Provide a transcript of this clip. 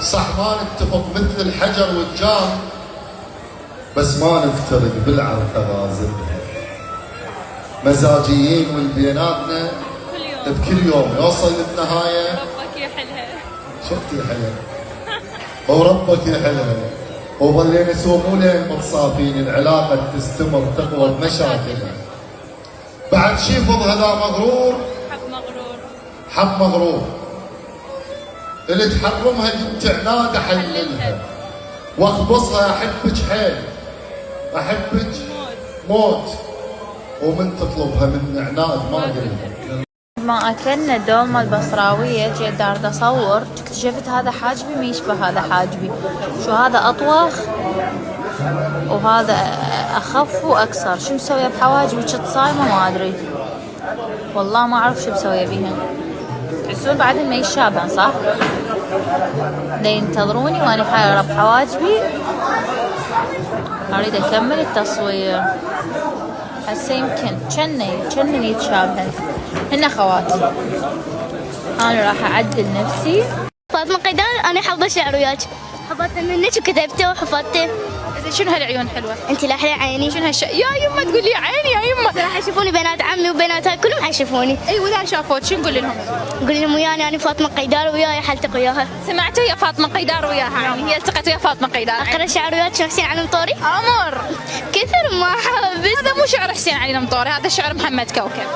صح ما نتفق مثل الحجر والجار، بس ما نفترق بالعركة غازل. مزاجيين والبيناتنا بكل يوم يوصل للنهاية. ربك يحلها. شفت يحلها وربك يحلها، وظلينا سوى مو لين متصافين، العلاقة تستمر تقوى بمشاكلها. بعد شي فض هذا مغرور، حب مغرور، حب مغرور. اللي تحرمها جبت عناد احللها واخبصها، احبك حيل احبك موت، ومن تطلبها من عناد ما قلها. ما أكلنا الدولمة البصراوية جيت دارت أصور، اكتشفت هذا حاجبي ما يشبه هذا حاجبي. شو هذا أطوخ وهذا أخف وأقصر. شو مسوية بحواجبي كنت صايمة ما أدري والله، ما أعرف شو مسوية بيهم. تحسون بعدين ما يتشابهن صح؟ ينتظروني وأنا حايرة بحواجبي. أريد أكمل التصوير. هسه يمكن كنن يتشابهن. هن خواتي. أنا راح أعدل نفسي. فاطمة قيدار، أنا حافظة شعر وياك، حفظته منك وكتبته وحفظته. شنو هالعيون حلوة؟ أنت الأحلى عيني. شنو يا يمه تقولي عيني يا يمه؟ راح يشوفوني بنات عمي وبنات هاي كلهم حيشوفوني. اي واذا شافوك شو نقول لهم؟ قولي لهم وياي أنا فاطمة قيدار وياي حلتق وياها. سمعتوا يا فاطمة قيدار وياها، يعني هي التقت ويا فاطمة قيدار. أقرأ شعر وياك شو حسين علي المطوري؟ امر كثر ما حبيت. هذا مو شعر حسين علي المطوري، هذا شعر محمد كوكب.